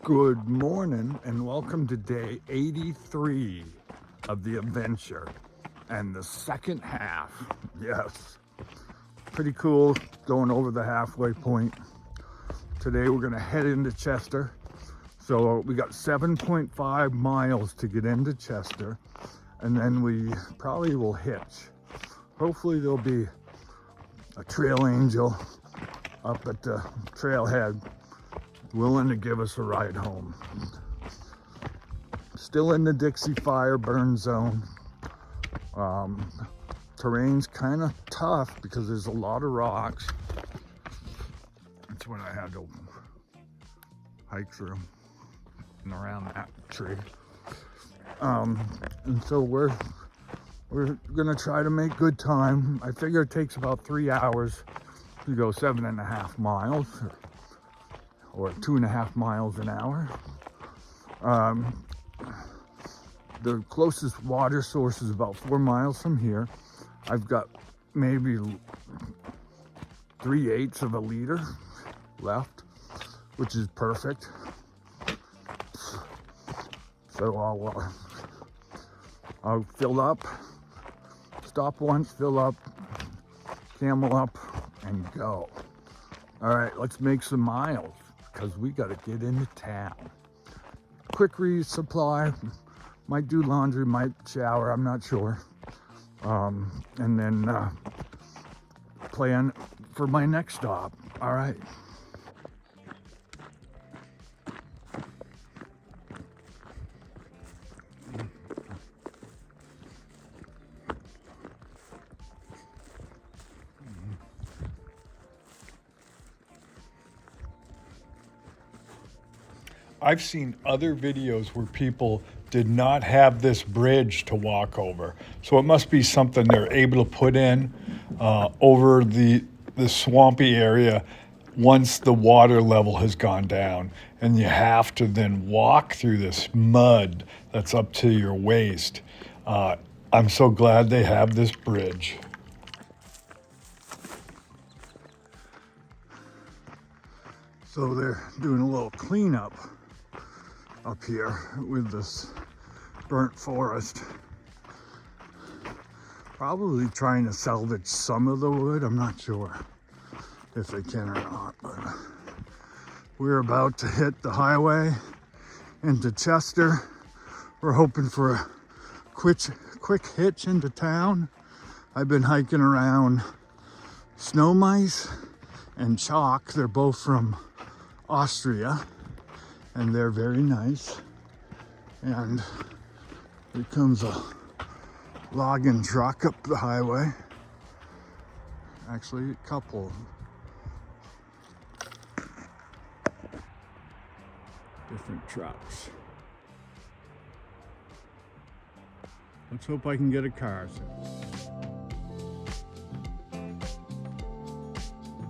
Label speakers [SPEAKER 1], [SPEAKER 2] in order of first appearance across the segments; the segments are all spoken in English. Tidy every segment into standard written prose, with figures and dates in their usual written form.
[SPEAKER 1] Good morning and welcome to day 83 of the adventure and the second half. Yes, pretty cool going over the halfway point. Today we're gonna head into Chester. So we got 7.5 miles to get into Chester, and then we probably will hitch. Hopefully there'll be a trail angel up at the trailhead willing to give us a ride home. Still in the Dixie fire burn zone. Terrain's kind of tough because there's a lot of rocks. That's what I had to hike through and around that tree. And so we're gonna try to make good time. I figure it takes about 3 hours to go 7.5 miles. Or 2.5 miles an hour. The closest water source is about 4 miles from here. I've got maybe 3/8 of a liter left, which is perfect. So I'll fill up, stop once, fill up, camel up, and go. All right, let's make some miles, because we got to get into town. Quick resupply, might do laundry, might shower, I'm not sure. And then plan for my next stop. All right. I've seen other videos where people did not have this bridge to walk over. So it must be something they're able to put in over the swampy area once the water level has gone down. And you have to then walk through this mud that's up to your waist. I'm so glad they have this bridge. So they're doing a little cleanup up here with this burnt forest. Probably trying to salvage some of the wood. I'm not sure if they can or not, but we're about to hit the highway into Chester. We're hoping for a quick hitch into town. I've been hiking around snow mice and chalk. They're both from Austria, and they're very nice. And here comes a logging truck up the highway. Actually, a couple different trucks. Let's hope I can get a car soon.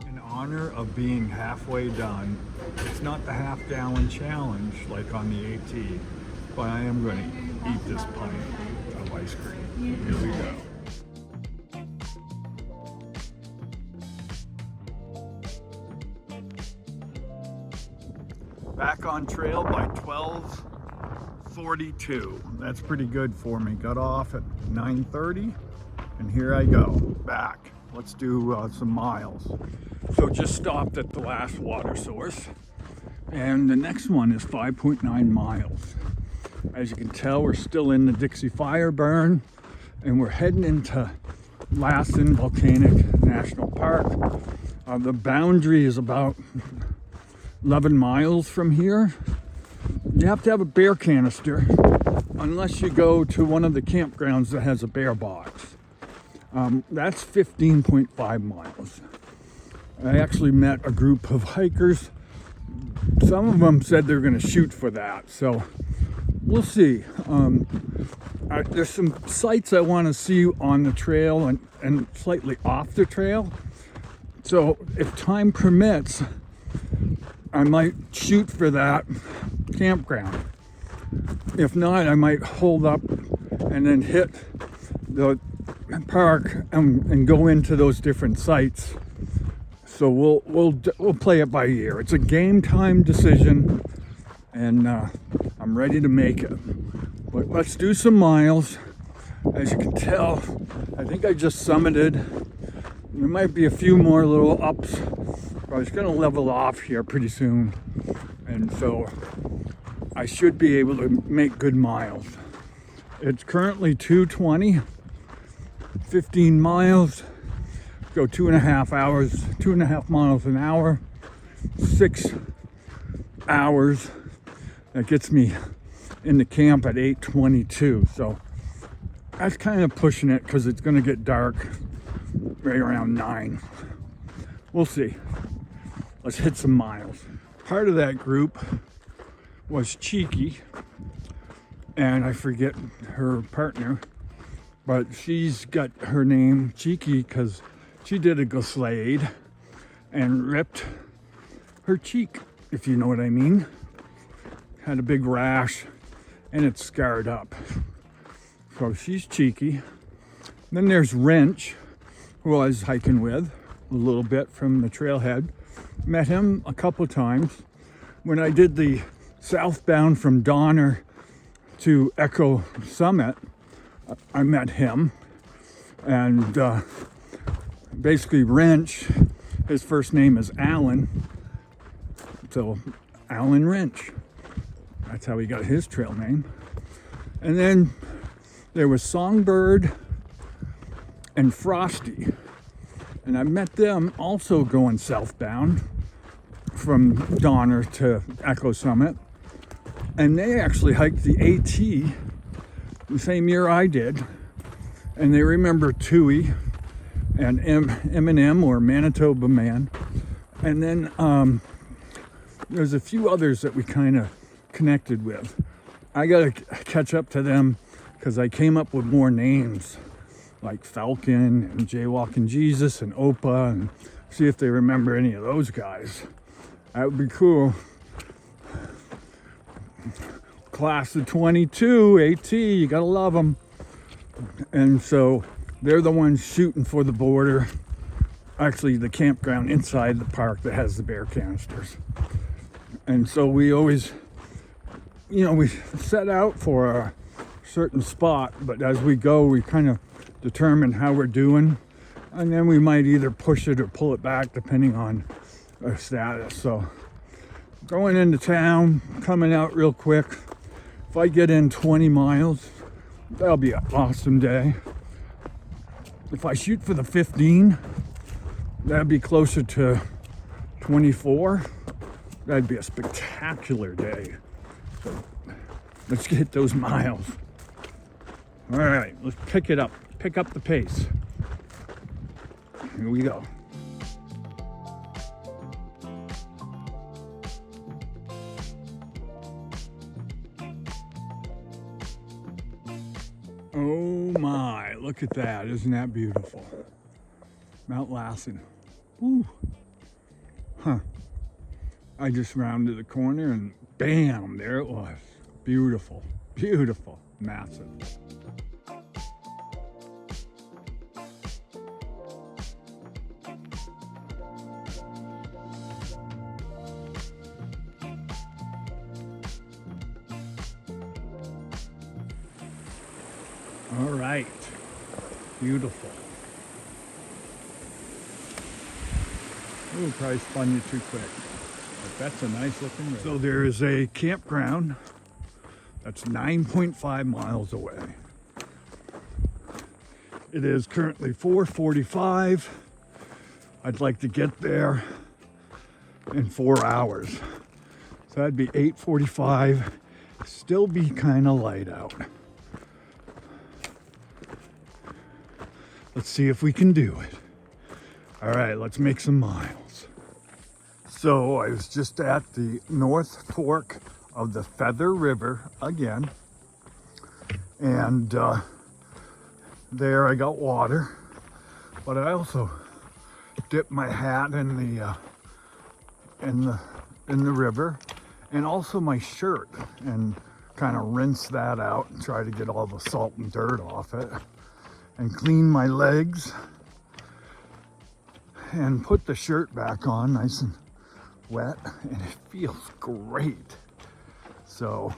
[SPEAKER 1] In honor of being halfway done, it's not the half-gallon challenge like on the AT, but I am going to eat this pint of ice cream. Here we go. Back on trail by 12:42. That's pretty good for me. Got off at 9:30, and here I go, back. Let's do some miles. So just stopped at the last water source, and the next one is 5.9 miles. As you can tell, we're still in the Dixie fire burn, and we're heading into Lassen Volcanic National Park. The boundary is about 11 miles from here. You have to have a bear canister unless you go to one of the campgrounds that has a bear box. That's 15.5 miles. I actually met a group of hikers. Some of them said they're going to shoot for that, so we'll see. There's some sites I want to see on the trail and slightly off the trail. So if time permits, I might shoot for that campground. If not, I might hold up and then hit the park and go into those different sites. So we'll play it by ear. It's a game time decision. and I'm ready to make it. But let's do some miles. As you can tell, I think I just summited. There might be a few more little ups, but it's gonna level off here pretty soon. And so I should be able to make good miles. It's currently 2:20, 15 miles, go 2.5 hours, 2.5 miles an hour, 6 hours. That gets me into camp at 8:22. So that's kind of pushing it because it's going to get dark right around 9. We'll see. Let's hit some miles. Part of that group was Cheeky, and I forget her partner, but she's got her name Cheeky because she did a glissade and ripped her cheek, if you know what I mean. Had a big rash and it's scarred up. So she's Cheeky. Then there's Wrench, who I was hiking with a little bit from the trailhead. Met him a couple times. When I did the southbound from Donner to Echo Summit, I met him. And basically Wrench, his first name is Alan. So Alan Wrench. That's how he got his trail name. And then there was Songbird and Frosty. And I met them also going southbound from Donner to Echo Summit. And they actually hiked the AT the same year I did. And they remember Tui and Eminem or Manitoba Man. And then there's a few others that we kind of connected with. I gotta catch up to them because I came up with more names like Falcon and Jaywalking Jesus and Opa, and see if they remember any of those guys. That would be cool. Class of 22 AT, you gotta love them. And so they're the ones shooting for the border, actually the campground inside the park that has the bear canisters. And so we always, we set out for a certain spot, but as we go, we kind of determine how we're doing, and then we might either push it or pull it back depending on our status. So going into town, coming out real quick. If I get in 20 miles, that'll be an awesome day. If I shoot for the 15, that'd be closer to 24. That'd be a spectacular day. So let's get those miles. All right, let's pick it up. Pick up the pace. Here we go. Oh my, look at that. Isn't that beautiful? Mount Lassen. Woo. Huh. I just rounded the corner and bam, there it was. Beautiful, beautiful, massive. All right, beautiful. Ooh, probably spun you too quick. But that's a nice looking river. So there is a campground that's 9.5 miles away. It is currently 4:45. I'd like to get there in 4 hours. So that'd be 8:45. Still be kind of light out. Let's see if we can do it. All right, let's make some miles. So I was just at the North Fork of the Feather River again. And there I got water, but I also dipped my hat in the river, and also my shirt, and kind of rinse that out and try to get all the salt and dirt off it, and clean my legs and put the shirt back on nice and wet, and it feels great. So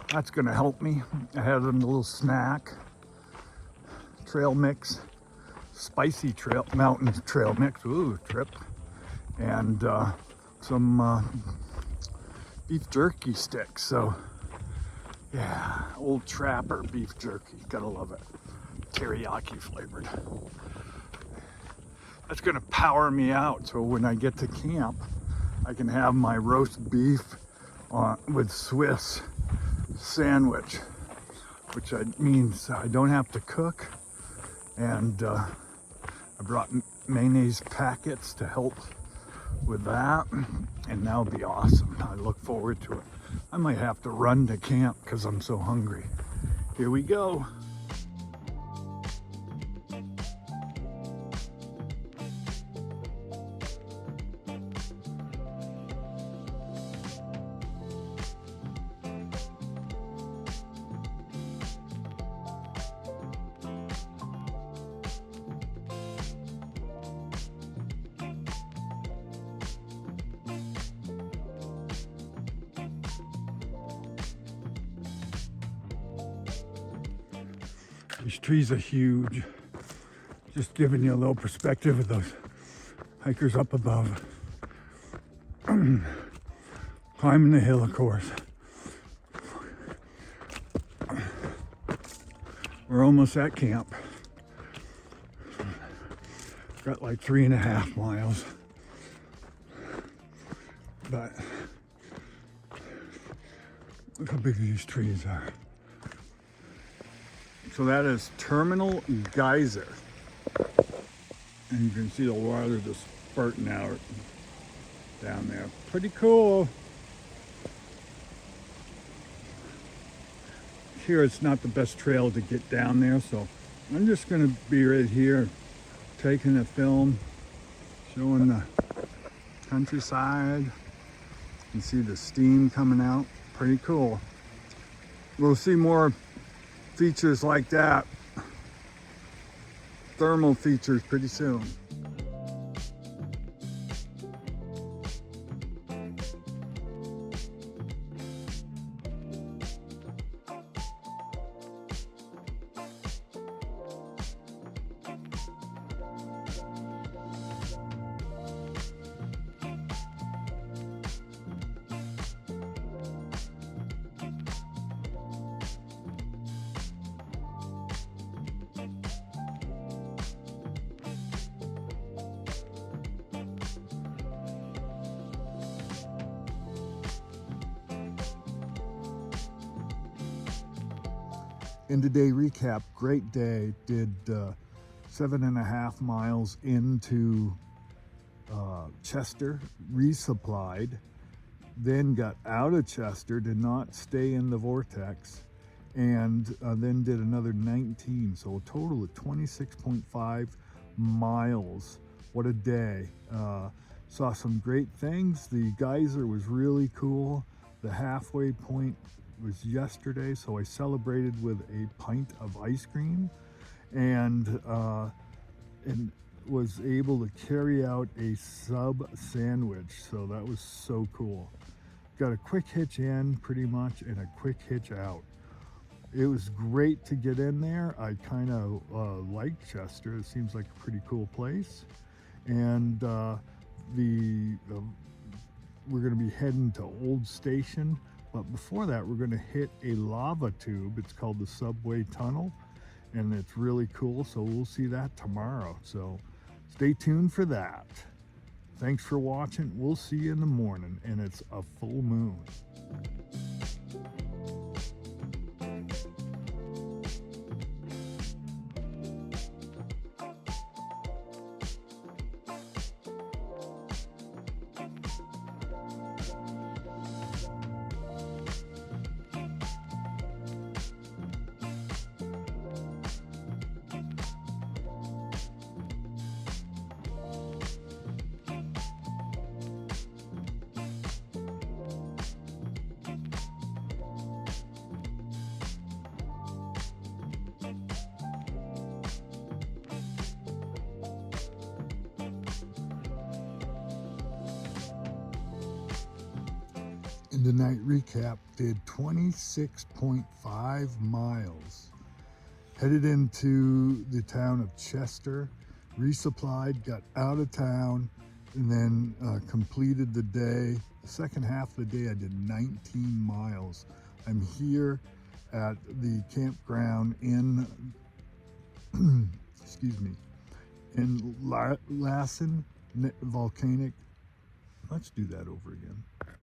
[SPEAKER 1] that's gonna help me. I had a little snack, trail mix, spicy mountain trail mix, ooh, trip, and some beef jerky sticks. So yeah, old Trapper beef jerky, gotta love it. Teriyaki flavored. That's gonna power me out, so when I get to camp, I can have my roast beef with Swiss sandwich, which means I don't have to cook, and I brought mayonnaise packets to help with that, and that'll be awesome. I look forward to it. I might have to run to camp because I'm so hungry. Here we go. These trees are huge. Just giving you a little perspective of those hikers up above. Climbing the hill, of course. We're almost at camp. Got like 3.5 miles. But look how big these trees are. So that is Terminal Geyser. And you can see the water just spurting out down there. Pretty cool. Here it's not the best trail to get down there, so I'm just gonna be right here taking a film, showing the countryside. You can see the steam coming out. Pretty cool. We'll see more features like that, thermal features, pretty soon. In today recap, great day. Did 7.5 miles into Chester, resupplied, then got out of Chester, did not stay in the vortex, and then did another 19. So a total of 26.5 miles. What a day. Saw some great things. The geyser was really cool. The halfway point was yesterday, so I celebrated with a pint of ice cream, and was able to carry out a sub sandwich, so that was so cool. Got a quick hitch in pretty much and a quick hitch out. It was great to get in there. I kind of like Chester. It seems like a pretty cool place, and we're going to be heading to Old Station. But before that, we're going to hit a lava tube. It's called the Subway Tunnel, and it's really cool. So we'll see that tomorrow. So stay tuned for that. Thanks for watching. We'll see you in the morning, and it's a full moon. The night recap did 26.5 miles. Headed into the town of Chester, resupplied, got out of town, and then completed the day. The second half of the day I did 19 miles. I'm here at the campground in excuse me, in Lassen, Volcanic. Let's do that over again.